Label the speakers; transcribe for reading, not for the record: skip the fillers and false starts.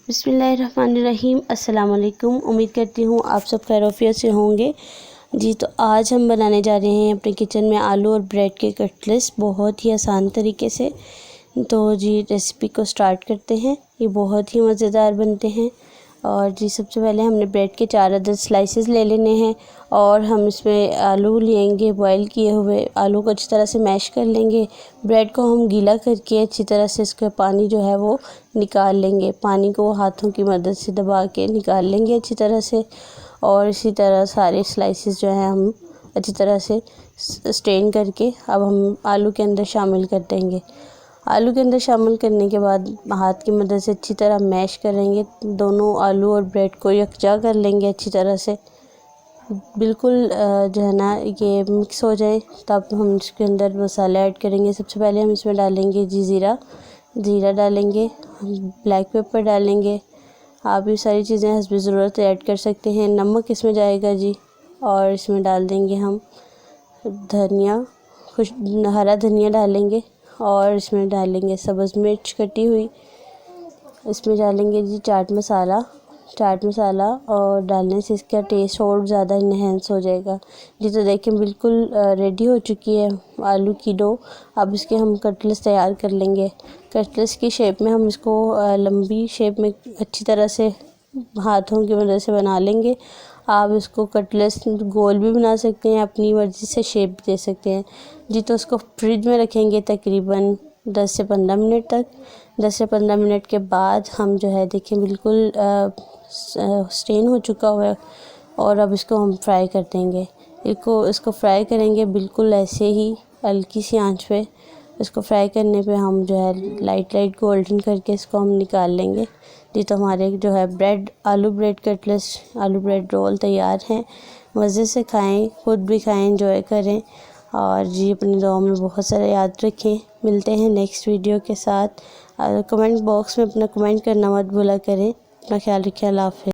Speaker 1: बिस्मिल्लाहिर्रहमानिर्रहीम। अस्सलाम वालेकुम। उम्मीद करती हूँ आप सब खैरियत से होंगे जी। तो आज हम बनाने जा रहे हैं अपने किचन में आलू और ब्रेड के कटलेट्स बहुत ही आसान तरीके से। तो जी रेसिपी को स्टार्ट करते हैं। ये बहुत ही मज़ेदार बनते हैं। और जी सबसे पहले हमने ब्रेड के 4 अदद स्लाइसेस ले लेने हैं और हम इसमें आलू लेंगे। बॉईल किए हुए आलू को अच्छी तरह से मैश कर लेंगे। ब्रेड को हम गीला करके अच्छी तरह से इसका पानी जो है वो निकाल लेंगे। पानी को हाथों की मदद से दबा के निकाल लेंगे अच्छी तरह से। और इसी तरह सारे स्लाइसेस जो हैं हम अच्छी तरह से स्ट्रेन करके अब हम आलू के अंदर शामिल कर देंगे। आलू के अंदर शामिल करने के बाद हाथ की मदद से अच्छी तरह मैश करेंगे। दोनों आलू और ब्रेड को यकजा कर लेंगे अच्छी तरह से, बिल्कुल जो है ना ये मिक्स हो जाए। तब हम इसके अंदर मसाले ऐड करेंगे। सबसे पहले हम इसमें डालेंगे जी ज़ीरा डालेंगे, ब्लैक पेपर डालेंगे। आप ये सारी चीज़ें हस्ब ज़रूरत ऐड कर सकते हैं। नमक इसमें जाएगा जी। और इसमें डाल देंगे हम हरा धनिया डालेंगे। और इसमें डालेंगे सब्ज़ मिर्च कटी हुई। इसमें डालेंगे जी चाट मसाला और डालने से इसका टेस्ट और ज़्यादा इन्हेंस हो जाएगा जी। तो देखें बिल्कुल रेडी हो चुकी है आलू की डो। अब इसके हम कटलेट्स तैयार कर लेंगे। कटलेट्स की शेप में हम इसको लंबी शेप में अच्छी तरह से हाथों की मदद से बना लेंगे। आप इसको कटलेट्स गोल भी बना सकते हैं, अपनी मर्ज़ी से शेप दे सकते हैं जी। तो उसको फ्रिज में रखेंगे तकरीबन 10 से 15 मिनट तक। 10 से 15 मिनट के बाद हम जो है देखें बिल्कुल स्टेन हो चुका हुआ है। और अब इसको हम फ्राई कर देंगे। इसको फ्राई करेंगे बिल्कुल ऐसे ही हल्की सी आंच पे। इसको फ्राई करने पे हम जो है लाइट गोल्डन करके इसको हम निकाल लेंगे जी। तो हमारे जो है आलू ब्रेड कटलेट्स, आलू ब्रेड रोल तैयार हैं। मज़े से खाएं, खुद भी खाएं, एंजॉय करें। और जी अपनी दुआ में बहुत सारा याद रखें। मिलते हैं नेक्स्ट वीडियो के साथ। कमेंट बॉक्स में अपना कमेंट करना मत भूला करें। अपना ख्याल रखिए। अल्लाह हाफ़िज़।